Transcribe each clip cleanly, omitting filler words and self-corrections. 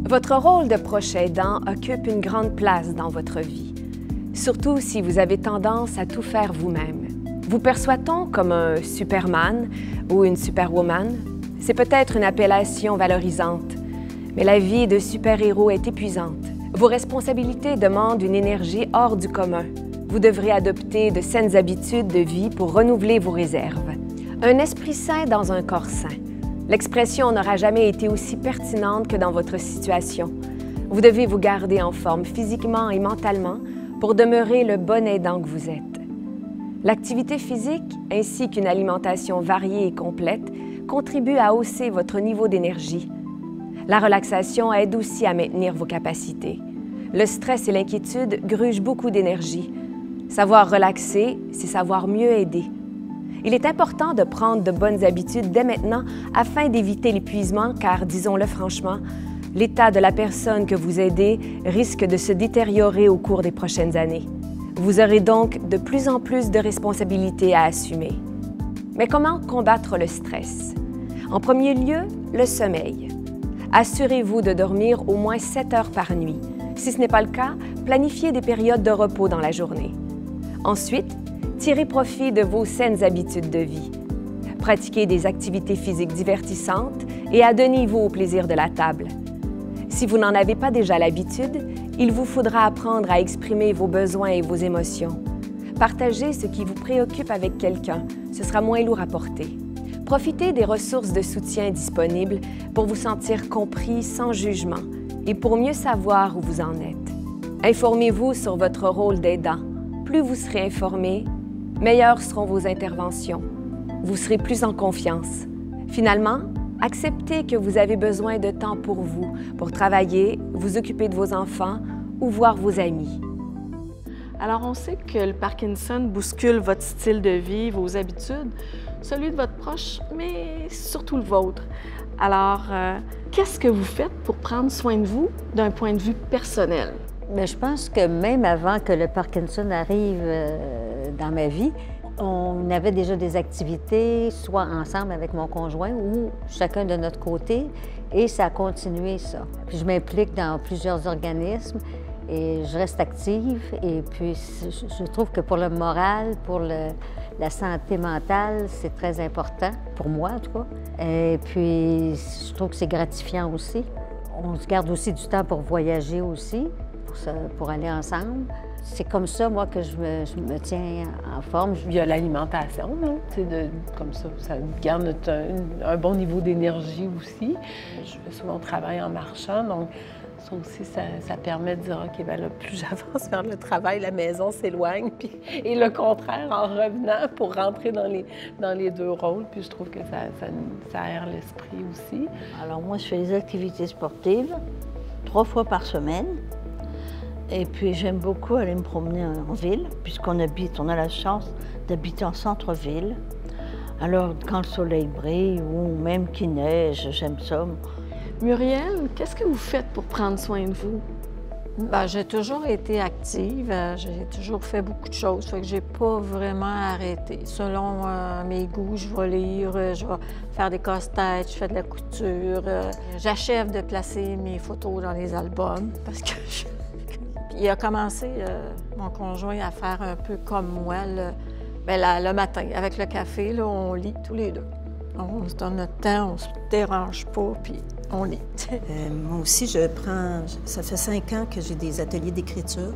Votre rôle de proche aidant occupe une grande place dans votre vie, surtout si vous avez tendance à tout faire vous-même. Vous perçoit-on comme un Superman ou une Superwoman? C'est peut-être une appellation valorisante, mais la vie de super-héros est épuisante. Vos responsabilités demandent une énergie hors du commun. Vous devrez adopter de saines habitudes de vie pour renouveler vos réserves. Un esprit sain dans un corps sain. L'expression n'aura jamais été aussi pertinente que dans votre situation. Vous devez vous garder en forme physiquement et mentalement pour demeurer le bon aidant que vous êtes. L'activité physique, ainsi qu'une alimentation variée et complète, contribuent à hausser votre niveau d'énergie. La relaxation aide aussi à maintenir vos capacités. Le stress et l'inquiétude grugent beaucoup d'énergie. Savoir relaxer, c'est savoir mieux aider. Il est important de prendre de bonnes habitudes dès maintenant afin d'éviter l'épuisement car, disons-le franchement, l'état de la personne que vous aidez risque de se détériorer au cours des prochaines années. Vous aurez donc de plus en plus de responsabilités à assumer. Mais comment combattre le stress? En premier lieu, le sommeil. Assurez-vous de dormir au moins 7 heures par nuit. Si ce n'est pas le cas, planifiez des périodes de repos dans la journée. Ensuite, tirez profit de vos saines habitudes de vie. Pratiquez des activités physiques divertissantes et adonnez-vous au plaisir de la table. Si vous n'en avez pas déjà l'habitude, il vous faudra apprendre à exprimer vos besoins et vos émotions. Partagez ce qui vous préoccupe avec quelqu'un, ce sera moins lourd à porter. Profitez des ressources de soutien disponibles pour vous sentir compris sans jugement et pour mieux savoir où vous en êtes. Informez-vous sur votre rôle d'aidant. Plus vous serez informé, meilleures seront vos interventions. Vous serez plus en confiance. Finalement, acceptez que vous avez besoin de temps pour vous, pour travailler, vous occuper de vos enfants ou voir vos amis. Alors, on sait que le Parkinson bouscule votre style de vie, vos habitudes, celui de votre proche, mais surtout le vôtre. Alors, qu'est-ce que vous faites pour prendre soin de vous d'un point de vue personnel? Bien, je pense que même avant que le Parkinson arrive dans ma vie, on avait déjà des activités, soit ensemble avec mon conjoint ou chacun de notre côté, et ça a continué, ça. Puis je m'implique dans plusieurs organismes et je reste active. Et puis, je trouve que pour le moral, pour la santé mentale, c'est très important, pour moi en tout cas. Et puis, je trouve que c'est gratifiant aussi. On se garde aussi du temps pour voyager aussi, pour aller ensemble. C'est comme ça, moi, que je me tiens en forme. Il y a l'alimentation, comme ça garde un bon niveau d'énergie aussi. Je fais souvent le travail en marchant, donc ça aussi, ça permet de dire, OK, bien là, plus j'avance vers le travail, la maison s'éloigne, et le contraire en revenant pour rentrer dans les deux rôles. Puis je trouve que ça aère l'esprit aussi. Alors moi, je fais des activités sportives 3 fois par semaine. Et puis, j'aime beaucoup aller me promener en ville, puisqu'on a la chance d'habiter en centre-ville. Alors, quand le soleil brille ou même qu'il neige, j'aime ça. Muriel, qu'est-ce que vous faites pour prendre soin de vous? Bien, j'ai toujours été active, j'ai toujours fait beaucoup de choses, fait que j'ai pas vraiment arrêté. Selon mes goûts, je vais lire, je vais faire des casse-têtes, je fais de la couture. J'achève de placer mes photos dans les albums parce que il a commencé, mon conjoint, à faire un peu comme moi le matin. Avec le café, là, on lit tous les deux. On se donne notre temps, on se dérange pas, puis on lit. Moi aussi, ça fait 5 ans que j'ai des ateliers d'écriture.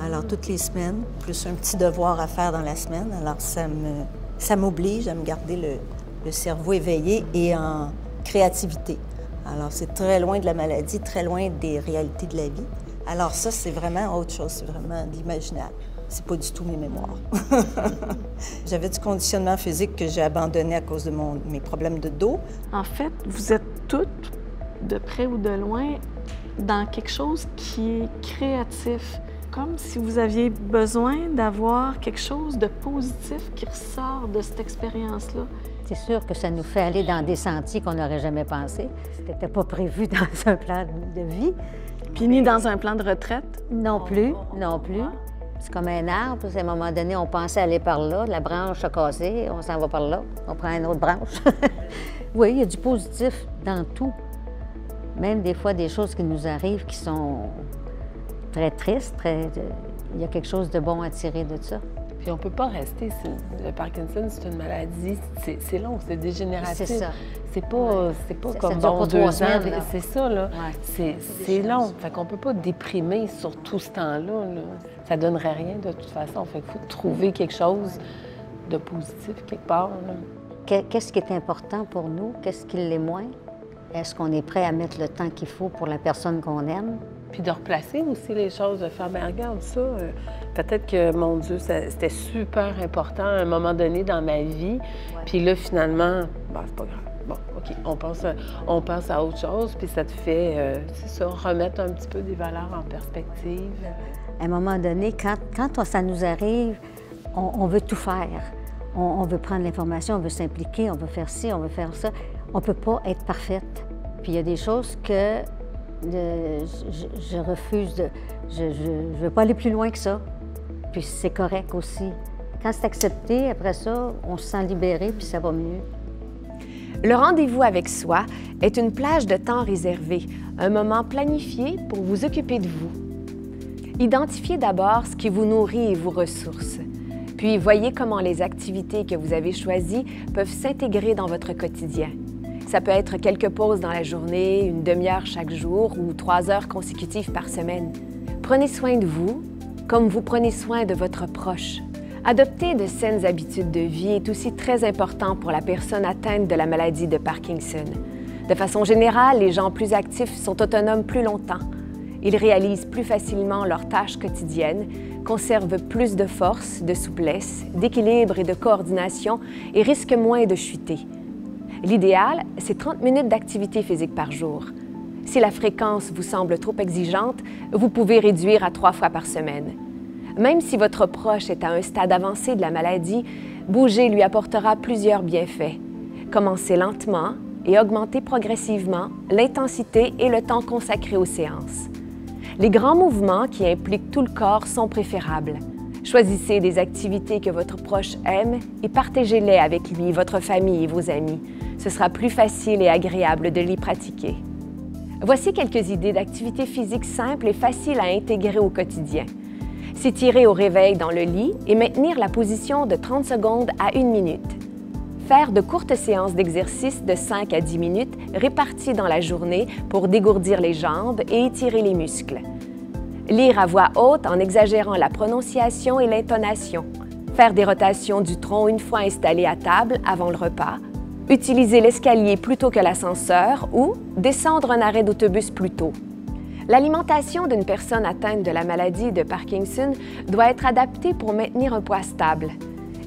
Alors, toutes les semaines, plus un petit devoir à faire dans la semaine. Alors, ça m'oblige à me garder le cerveau éveillé et en créativité. Alors, c'est très loin de la maladie, très loin des réalités de la vie. Alors ça, c'est vraiment autre chose, c'est vraiment de l'imaginaire. C'est pas du tout mes mémoires. J'avais du conditionnement physique que j'ai abandonné à cause de mes problèmes de dos. En fait, vous êtes toutes, de près ou de loin, dans quelque chose qui est créatif. Comme si vous aviez besoin d'avoir quelque chose de positif qui ressort de cette expérience-là. C'est sûr que ça nous fait aller dans des sentiers qu'on n'aurait jamais pensé. C'était pas prévu dans un plan de vie. Puis ni dans un plan de retraite? Non plus, non plus. C'est comme un arbre. À un moment donné, on pensait aller par là, la branche a cassé, on s'en va par là, on prend une autre branche. Oui, il y a du positif dans tout. Même des fois, des choses qui nous arrivent qui sont très tristes, il y a quelque chose de bon à tirer de ça. Puis on ne peut pas rester. Le Parkinson, c'est une maladie, c'est long, c'est dégénératif. C'est ça. C'est pas comme dure pas 2 3 ans. semaines, là. C'est ça, là. Ouais. C'est long. Fait qu'on peut pas déprimer sur tout ce temps-là. Là. Ça donnerait rien de toute façon. Fait qu'il faut trouver quelque chose de positif quelque part. Qu'est-ce qui est important pour nous? Qu'est-ce qui l'est moins? Est-ce qu'on est prêt à mettre le temps qu'il faut pour la personne qu'on aime? Puis de replacer aussi les choses, de faire, bien, regarde ça, peut-être que, mon Dieu, c'était super important à un moment donné dans ma vie. Puis là, finalement, ben, c'est pas grave. Bon, OK, on pense à autre chose, puis ça te fait, c'est ça, remettre un petit peu des valeurs en perspective. À un moment donné, quand ça nous arrive, on veut tout faire. On veut prendre l'information, on veut s'impliquer, on veut faire ci, on veut faire ça. On ne peut pas être parfaite. Puis il y a des choses que je refuse de... Je ne veux pas aller plus loin que ça. Puis c'est correct aussi. Quand c'est accepté, après ça, on se sent libéré, puis ça va mieux. Le rendez-vous avec soi est une plage de temps réservée, un moment planifié pour vous occuper de vous. Identifiez d'abord ce qui vous nourrit et vous ressource. Puis voyez comment les activités que vous avez choisies peuvent s'intégrer dans votre quotidien. Ça peut être quelques pauses dans la journée, une demi-heure chaque jour ou 3 heures consécutives par semaine. Prenez soin de vous comme vous prenez soin de votre proche. Adopter de saines habitudes de vie est aussi très important pour la personne atteinte de la maladie de Parkinson. De façon générale, les gens plus actifs sont autonomes plus longtemps. Ils réalisent plus facilement leurs tâches quotidiennes, conservent plus de force, de souplesse, d'équilibre et de coordination et risquent moins de chuter. L'idéal, c'est 30 minutes d'activité physique par jour. Si la fréquence vous semble trop exigeante, vous pouvez réduire à 3 fois par semaine. Même si votre proche est à un stade avancé de la maladie, bouger lui apportera plusieurs bienfaits. Commencez lentement et augmentez progressivement l'intensité et le temps consacré aux séances. Les grands mouvements qui impliquent tout le corps sont préférables. Choisissez des activités que votre proche aime et partagez-les avec lui, votre famille et vos amis. Ce sera plus facile et agréable de les pratiquer. Voici quelques idées d'activités physiques simples et faciles à intégrer au quotidien. S'étirer au réveil dans le lit et maintenir la position de 30 secondes à 1 minute. Faire de courtes séances d'exercice de 5 à 10 minutes réparties dans la journée pour dégourdir les jambes et étirer les muscles. Lire à voix haute en exagérant la prononciation et l'intonation. Faire des rotations du tronc une fois installé à table avant le repas. Utiliser l'escalier plutôt que l'ascenseur ou descendre un arrêt d'autobus plus tôt. L'alimentation d'une personne atteinte de la maladie de Parkinson doit être adaptée pour maintenir un poids stable.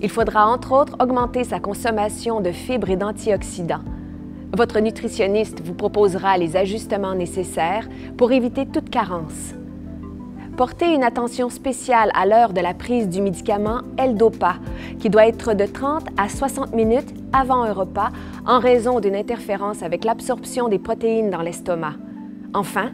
Il faudra entre autres augmenter sa consommation de fibres et d'antioxydants. Votre nutritionniste vous proposera les ajustements nécessaires pour éviter toute carence. Portez une attention spéciale à l'heure de la prise du médicament L-Dopa, qui doit être de 30 à 60 minutes avant un repas en raison d'une interférence avec l'absorption des protéines dans l'estomac. Enfin,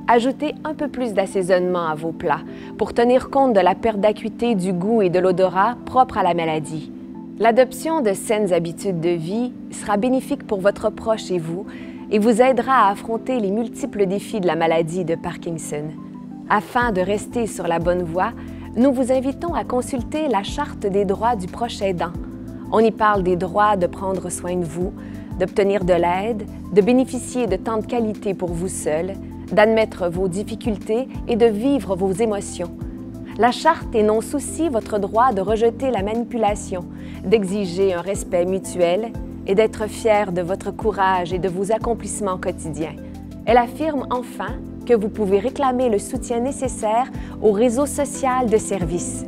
ajoutez un peu plus d'assaisonnement à vos plats pour tenir compte de la perte d'acuité, du goût et de l'odorat propre à la maladie. L'adoption de saines habitudes de vie sera bénéfique pour votre proche et vous aidera à affronter les multiples défis de la maladie de Parkinson. Afin de rester sur la bonne voie, nous vous invitons à consulter la Charte des droits du proche aidant. On y parle des droits de prendre soin de vous, d'obtenir de l'aide, de bénéficier de temps de qualité pour vous seul, d'admettre vos difficultés et de vivre vos émotions. La Charte énonce aussi votre droit de rejeter la manipulation, d'exiger un respect mutuel et d'être fier de votre courage et de vos accomplissements quotidiens. Elle affirme enfin que vous pouvez réclamer le soutien nécessaire au réseau social de services.